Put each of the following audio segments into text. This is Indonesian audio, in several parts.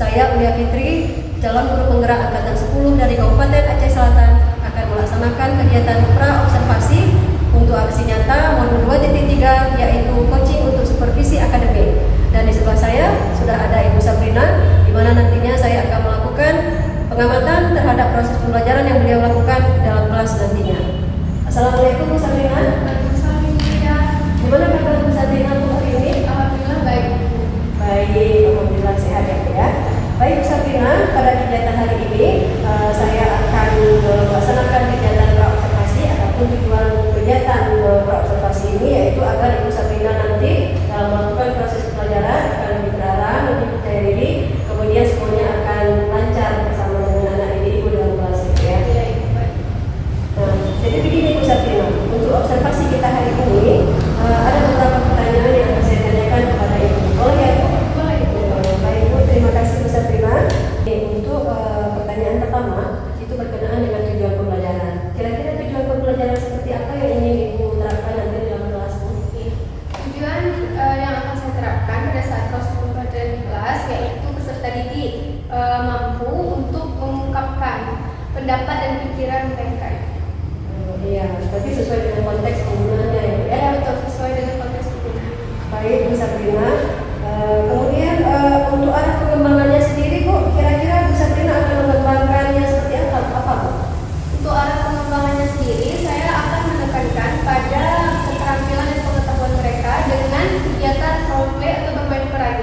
Saya Ulia Fitri, calon guru penggerak angkatan 10 dari Kabupaten Aceh Selatan, akan melaksanakan kegiatan pra-observasi untuk aksi nyata modul 2.3, yaitu coaching untuk supervisi akademik. Dan di sebelah saya sudah ada Ibu Sabrina, di mana nantinya saya akan melakukan pengamatan terhadap proses pembelajaran yang beliau lakukan dalam kelas nantinya. Assalamualaikum Bu Sabrina. Gimana kabar Bu Sabrina hari ini? Alhamdulillah baik. Baik, alhamdulillah sehat ya Bu ya. Baik Bu Sabrina, pada kegiatan hari ini saya akan melaksanakan kegiatan pra-observasi. Ataupun tujuan kegiatan pra-observasi ini yaitu agar Ibu Sabrina nanti dalam melakukan proses pembelajaran akan lebih terarah, lebih percaya diri, kemudian semuanya akan lancar bersama dengan anak didik Ibu dalam kelas ya. Nah, jadi begini Bu Sabrina, untuk observasi kita hari ini ada beberapa pertanyaan yang akan saya tanyakan kepada Ibu. Boleh ya Bu? Boleh. Baik Bu, terima kasih Bu Sabrina. Untuk pertanyaan pertama itu berkenaan dengan tujuan pembelajaran. Kira-kira tujuan pembelajaran seperti apa yang ingin Ibu terapkan nanti dalam kelas Bu? Tujuan yang akan saya terapkan pada saat proses pembelajaran di kelas yaitu peserta didik mampu untuk mengungkapkan pendapat dan pikiran mereka. Iya, berarti sesuai dengan konteks penggunaannya ya Bu ya? Ya betul, sesuai dengan konteks penggunaan. Baik Bu Sabrina. Kemudian untuk arah pengembangannya sendiri Bu, kira-kira Bu Sabrina akan mengembangkannya seperti apa Bu? Untuk arah pengembangannya sendiri, saya akan menekankan pada keterampilan dan pengetahuan mereka dengan kegiatan role play atau bermain peran.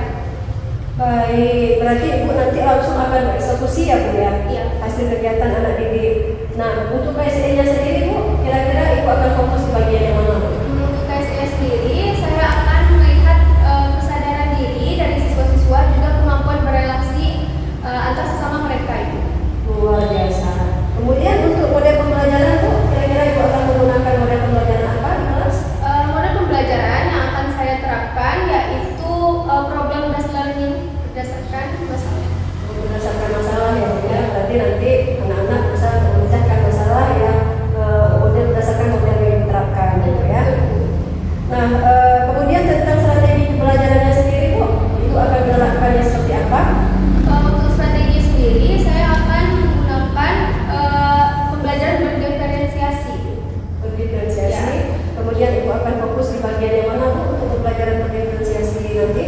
Baik, berarti Ibu nanti langsung akan bereksekusi ya Bu ya? Iya. Hasil kegiatan anak didik. Nah, untuk KSE-nya sendiri Bu, kira-kira Ibu akan fokus di bagian yang mana Bu? Untuk KSE sendiri, saya akan melihat kesadaran diri dari siswa-siswa, juga kemampuan berelasi antar sesama mereka itu. Luar biasa. Kemudian untuk model pembelajaran Bu, kira-kira Ibu akan menggunakan model pembelajaran apa di kelas? Model pembelajaran yang akan saya terapkan yaitu problem based learning berdasarkan masalah. Berdasarkan masalah ya Bu ya, berarti nanti anak-anak bisa memecahkan masalah yang kemudian berdasarkan model yang diterapkan gitu ya. Nah, kemudian tentang strategi pembelajarannya sendiri Bu, Ibu akan menerapkannya seperti apa? Untuk strategi sendiri, saya akan menggunakan pembelajaran berdiferensiasi. Berdiferensiasi. Ya. Kemudian Ibu akan fokus di bagian yang mana Bu untuk pembelajaran berdiferensiasi nanti?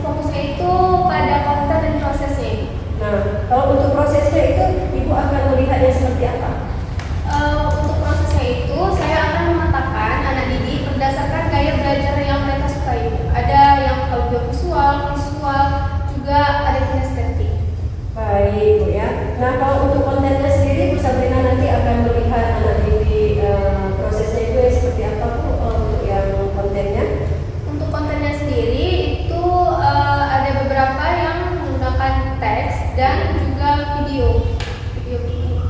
Fokusnya itu pada konten dan prosesnya. Nah, kalau untuk prosesnya itu Ibu akan melihatnya seperti apa? Untuk prosesnya itu, saya akan memetakan anak didik berdasarkan gaya belajar yang mereka sukai. Ada yang audiovisual, visual, juga ada kinestetik. Baik Bu ya. Nah, kalau untuk kontennya sendiri Bu Sabrina nanti akan melihat anak didik prosesnya itu seperti apa Bu untuk yang kontennya? Untuk kontennya sendiri itu ada beberapa yang menggunakan teks dan juga video.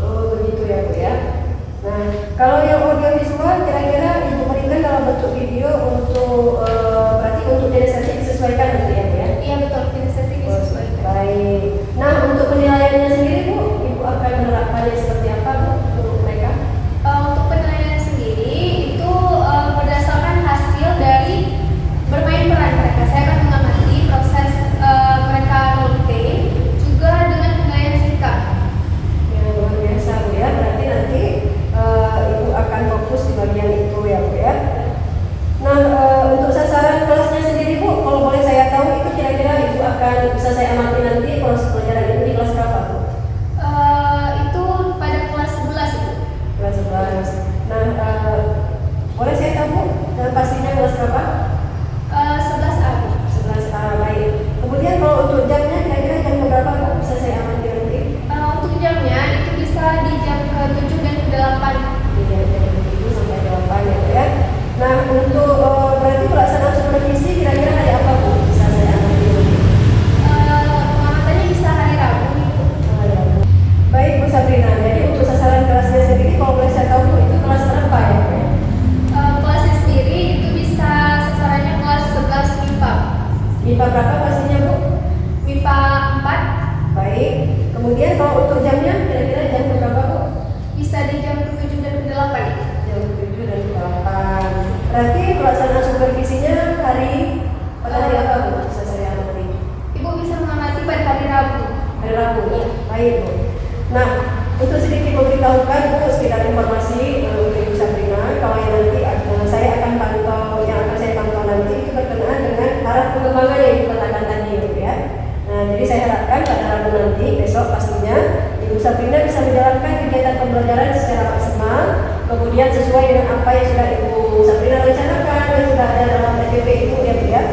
Oh begitu ya Bu ya. Nah, kalau yang audio visual kira-kira Ibu berikan dalam bentuk video untuk berarti untuk kinestetik disesuaikan gitu ya Bu ya? Iya betul, kinestetik disesuaikan. Baik. Nah, untuk penilaiannya sendiri Bu, Ibu akan menerapkannya seperti apa Bu untuk mereka? Untuk penilaian sendiri itu berdasarkan hasil dari bermain peran mereka. Saya akan mengamati proses mereka role play juga dengan penilaian singkat. Yang luar biasa Bu ya. Berarti nanti Ibu akan fokus di bagian itu ya Bu ya. Nah, untuk sasaran kelasnya sendiri Bu, kalau boleh saya tahu itu kira-kira Ibu akan bisa saya amati nanti proses pelajaran itu di kelas berapa Bu? Itu pada kelas 11 itu. Kelas 11. Nah, boleh saya tahu Bu, dan pastinya kelas berapa? 11A. 11A, baik. Kemudian kalau untuk jamnya kira-kira jam berapa Bu bisa saya amati nanti? Untuk jamnya itu bisa di jam ke-7 dan ke-8. Iya, jam 7 sampai 8 ya Bu ya. Nah, untuk berarti pelaksanaan supervisi kira-kira hari apa Bu bisa saya amati nanti? Rabu. Baik Bu. Nah, untuk sedikit memberitahukan Bu, sekedar informasi untuk Ibu Sabrina, kalau yang nanti saya akan pantau, yang akan saya pantau nanti itu berkenaan dengan arah pengembangan yang dikatakan tadi ya. Nah, jadi saya harapkan pada Rabu nanti, besok pastinya, Ibu Sabrina bisa menjalankan kegiatan pembelajaran secara maksimal, kemudian sesuai dengan apa yang sudah Ibu Sabrina rencanakan, yang sudah ada dalam TPP itu ya.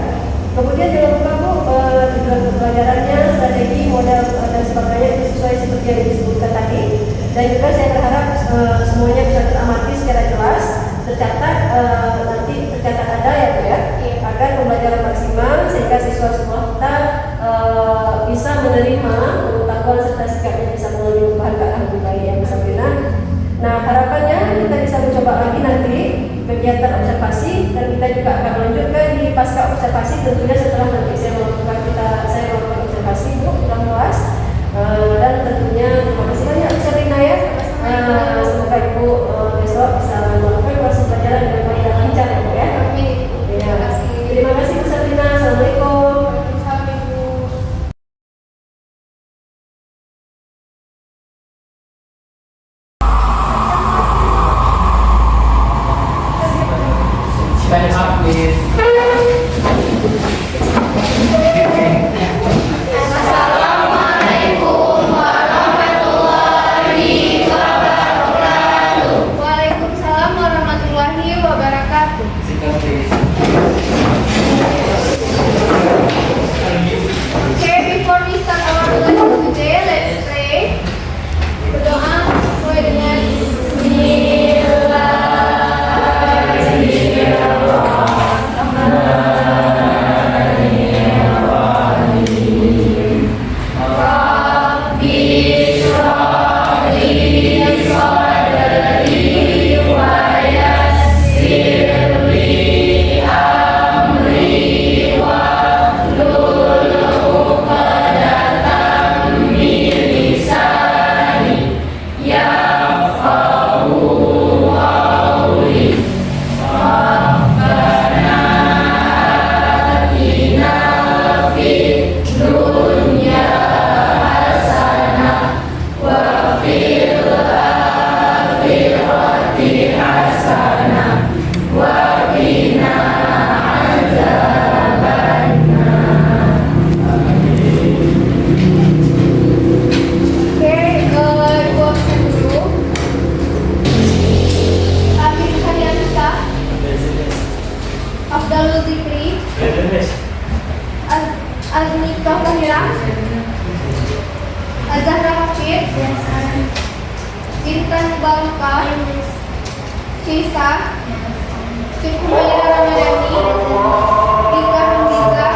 Kemudian jangan lupa Bu, tujuan pembelajarannya, strategi, model dan sebagainya itu sesuai seperti yang disebutkan tadi. Dan juga saya berharap semuanya bisa teramati secara jelas, tercatat nanti tercatat ada ya Bu ya, agar pembelajaran maksimal sehingga siswa-siswa kita bisa menerima pengetahuan serta sikapnya bisa melalui perubahan ke arah lebih baik yang bisa benar. Nah, harapannya kita bisa mencoba lagi nanti kegiatan observasi dan kita juga akan melanjutkan di pasca observasi tentunya setelah nanti saya melakukan observasi Bu dalam kelas dan tentunya terima kasih banyak Bu Sabrina ya. Semoga Ibu besok bisa melakukan proses pelajaran dengan baik dan lancar ya Bu ya. Amin. Terima kasih. Terima kasih Bu Sabrina. Assalamualaikum. Waalaikumsalam Ibu. Stand up, please. Waalaikumsalam warahmatullahi wabarakatuh. Sit down, please. Okay, before we start our lesson today, let's pray. Berdoa sesuai dengan Abdul Zikri, Aznikah Tahira, Azahra Hafid, Intan Balka, Cisa, Cukumaira Ramadhani, Tika Hamdiza,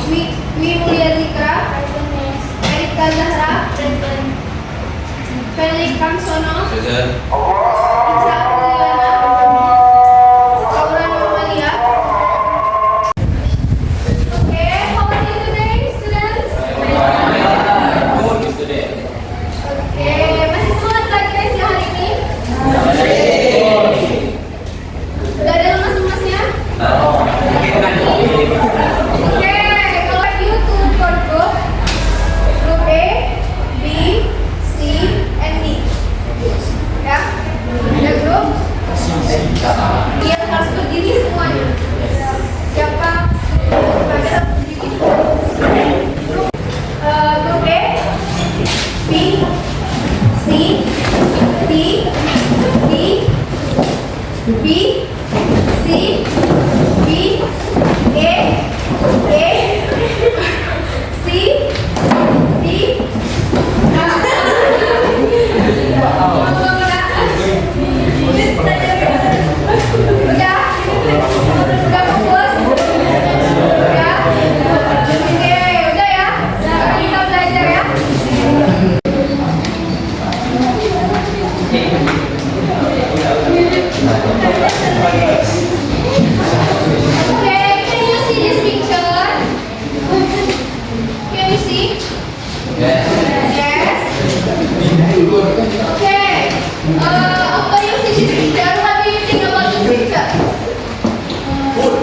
Wi Mulia Zikra, Erika Zahra, Felix Kamsono, Isa Adriana, Laura Normalia. Okay, how are you today, students? Okay, masih semangat lagi guys ya hari ini? Udah ada lemas-lemasnya? Okay, kalau you to for group A, B, C, and D. Ya, ada grup. Dia harus berdiri semuanya. Siapa? Ada berdiri. Grup A, B, C, D, D, B, C, B, A, C, D. Udah fokus? Udah? Oke, udah ya? Sekarang kita belajar ya? Okay, can you see this picture? Can you see? Yes. Okay. After you see this picture, what do you think about this picture? Good.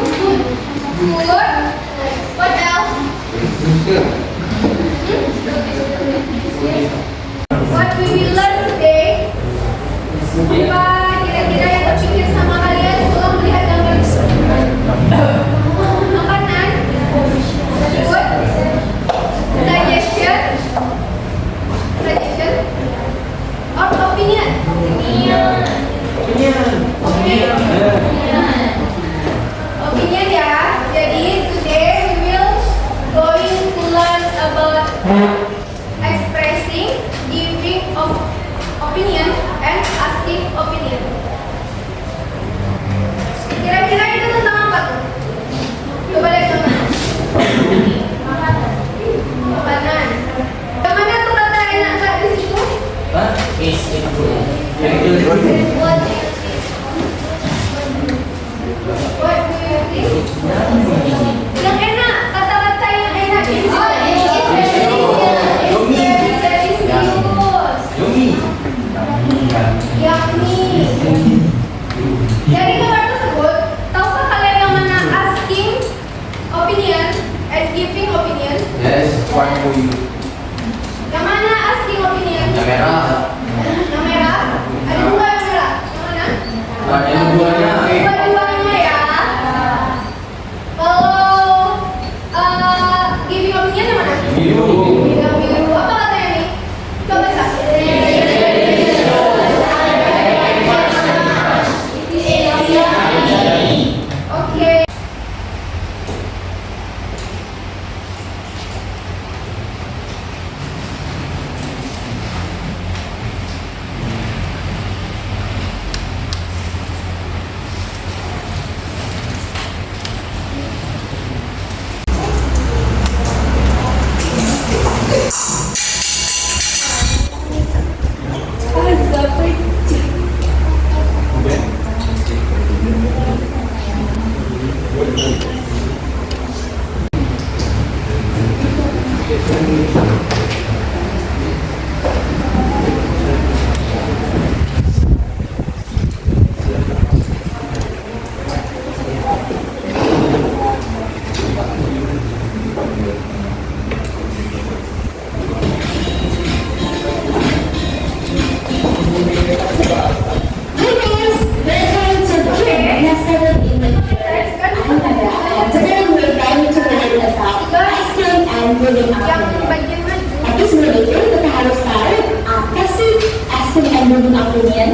What else? Yang mana asking opinion? Yang merah. Yang merah? Ada dua yang merah. Yang mana? Yang duanya. Dua-duanya ya. Kalau giving opinion yang mana? Biru. Yang biru. Apa katanya nih? Coba baca. Oke. Yang bagian maju. Tapi sebelum itu kita harus tahu apa sih asking and giving opinion.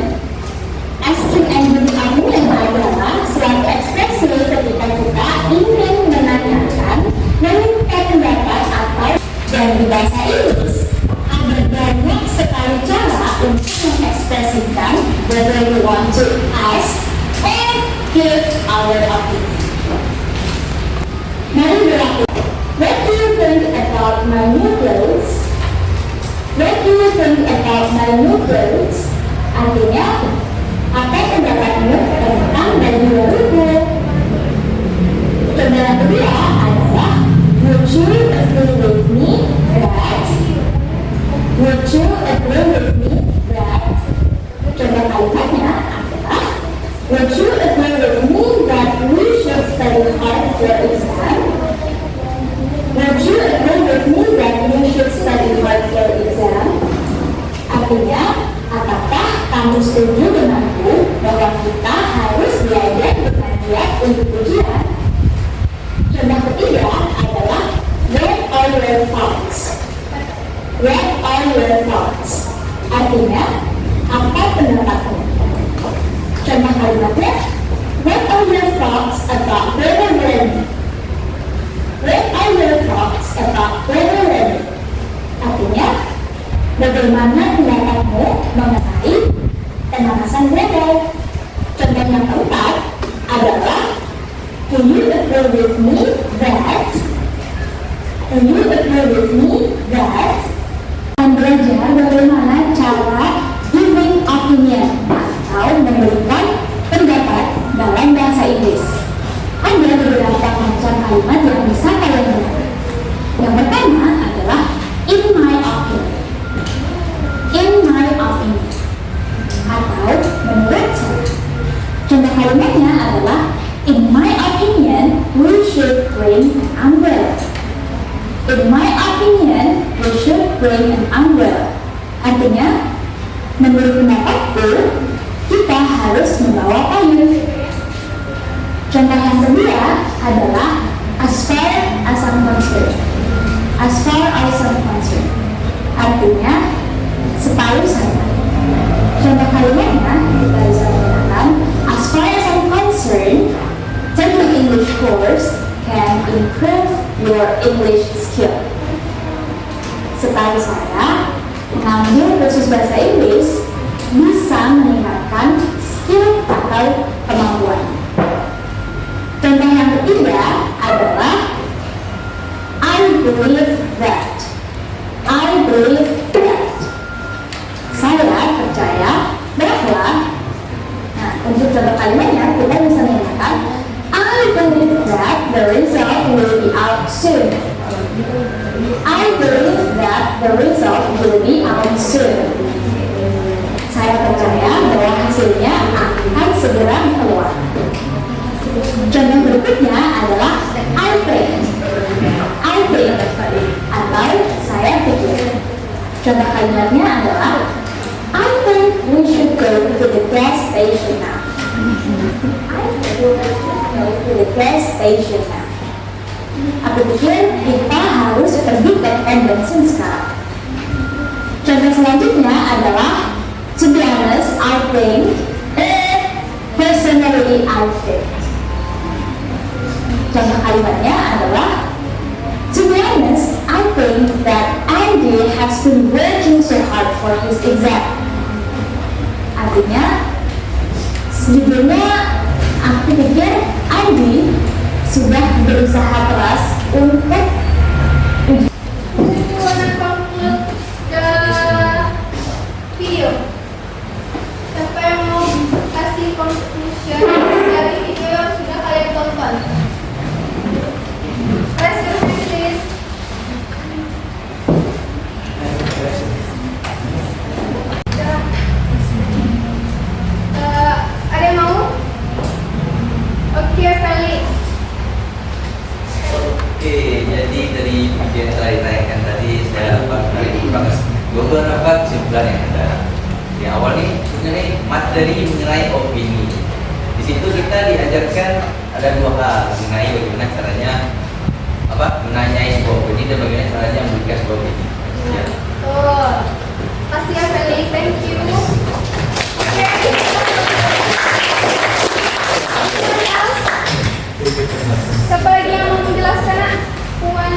Asking and giving opinion adalah suatu ekspresi ketika kita ingin menanyakan, meminta pendapat atau dan di bahasa Inggris ada banyak sekali cara untuk mengekspresikan whether we want to ask or give our opinion. Mari berlaku. What do you think about my new clothes? What do you think about my new clothes? Artinya, apa pendapatmu tentang baju baruku? Contoh yang kedua adalah would you agree with me that? Would you agree with me that? Contoh kalimatnya adalah would you agree with me that we should study hard for exam? Would you agree with me that you should study hard for exam? Artinya, apakah kamu setuju denganku bahwa kita harus belajar dengan giat untuk ujian? Contoh ketiga adalah what are your thoughts? What are your thoughts? Artinya, apa pendapatmu? Contoh kalimatnya, what are your thoughts about global learning? What are your thoughts about global learning? Artinya, bagaimana pendapatmu mengenai pemanasan global? Contoh yang keempat adalah do you agree with me that? Do you agree with me that? Dan belajar bagaimana cara giving opinion atau memberikan pendapat dalam bahasa Inggris. Ada beberapa macam kalimat yang bisa kalian gunakan. Yang pertama adalah in my opinion. In my opinion. Atau menurut saya. Contoh kalimatnya adalah in my opinion we should bring an umbrella. In my opinion we should bring an umbrella. Artinya, menurut pendapatku kita harus membawa payung. Contoh yang kedua adalah as far as I'm concerned. As far as I'm concerned. Artinya, setahu saya. Contoh kalimatnya kita bisa menggunakan as far as I'm concerned, taking English course can improve your English skill. Setahu saya, mengambil kursus bahasa Inggris bisa meningkatkan skill atau kemampuan. Contoh yang ketiga adalah I believe that. I believe that. Saya percaya bahwa. Nah, untuk contoh kalimatnya kita bisa menggunakan I believe that the result will be out soon. I believe that the result will be out soon. Saya percaya bahwa hasilnya akan segera keluar. Contoh berikutnya adalah I think. I think atau Contoh kalimatnya adalah I think we should go to the gas station now. I think we should go to the gas station now. Aku pikir kita harus pergi ke pom bensin sekarang. Contoh selanjutnya adalah to be honest, I think, personally I think. Contoh kalimatnya adalah to be honest, I think that Andy has been working so hard for his exam. Artinya, sejujurnya aku pikir Andy sudah berusaha keras untuk Do you wanna conclude the video? Siapa yang mau kasih conclusion dari video yang sudah kalian tonton? Raise your hand, please. Ada yang mau? Oke, Felix. Oke, jadi dari video yang telah ditayangkan tadi saya dapat menarik beberapa kesimpulan yang ada. Yang awal nih mengenai materi mengenai opini. Di situ kita diajarkan ada dua hal mengenai bagaimana caranya menanyai sebuah opini dan bagaimana caranya memberikan sebuah opini. Ya. Tuh. Kasih ya, Felix. Thank you. Oke. Siapa lagi yang mau menjelaskan? Puan.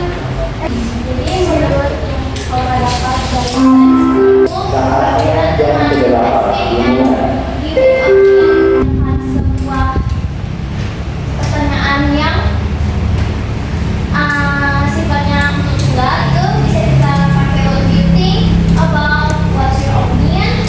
Jadi menurut yang saya dapat dari perbedaan dengan sebuah pertanyaan yang sifatnya tunggal itu bisa kita pakai what do you think about, what's your opinion,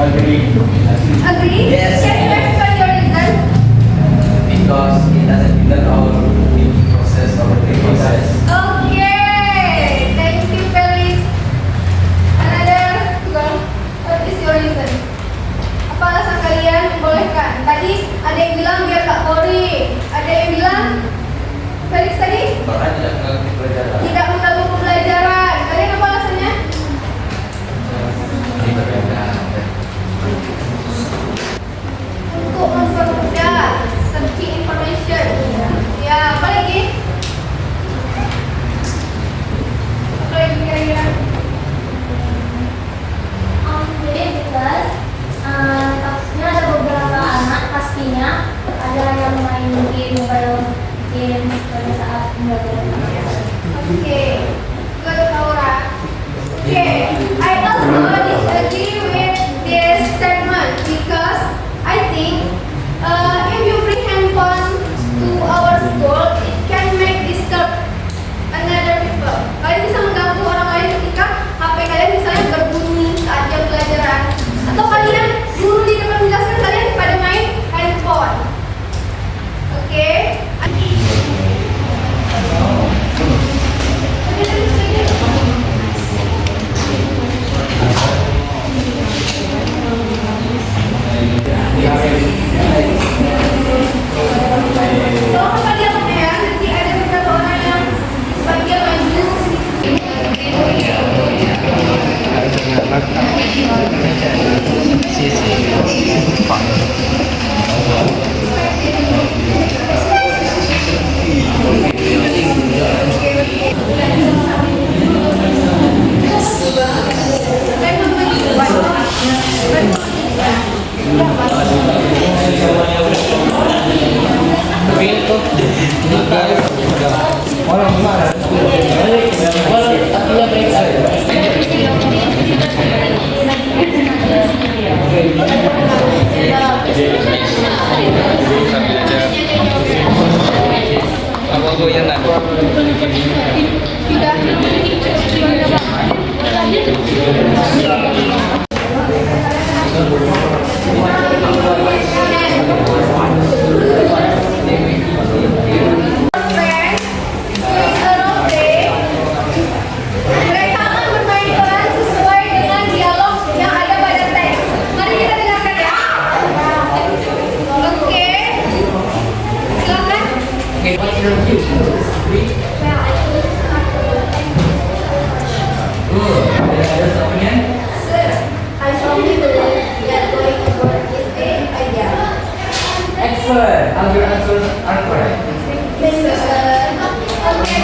Agree? Yes. Can you explain your reason? Because it doesn't hinder our thinking process or the process. Okay, thank you Felix. Another girl, what is your reason? Apa alasan kalian membolehkan? Tadi ada yang bilang biar gak boring, ada yang bilang Felix tadi Bahkan tidak mengganggu pelajaran. tidak mengganggu pembelajaran. Kalian apa alasannya? Ini berbeda. Untuk mempermudah searching information. Ya, apa lagi? Apa lagi kira-kira? Jadi because pastinya ada beberapa anak pastinya ada yang main game mobile games pada saat pembelajaran. Okay, good Laura. Okay, I also disagree with this statement because I think if you bring handphone to our school, it can make disturb another people. Kalian bisa mengganggu orang lain ketika HP kalian misalnya berbunyi saat jam pelajaran, atau kalian guru di depan menjelaskan kalian pada main handphone. Oke. Tolong apa dia ya, nanti ada beberapa orang yang sebagian maju. Mereka akan bermain peran sesuai dengan dialog yang ada pada teks. Mari kita dengarkan ya. Oke, silakan. What's your view? Ada opinion? Sir, I strongly believe that going abroad is a idea. Excellent. All your answers are correct. Thank you, sir. Oke,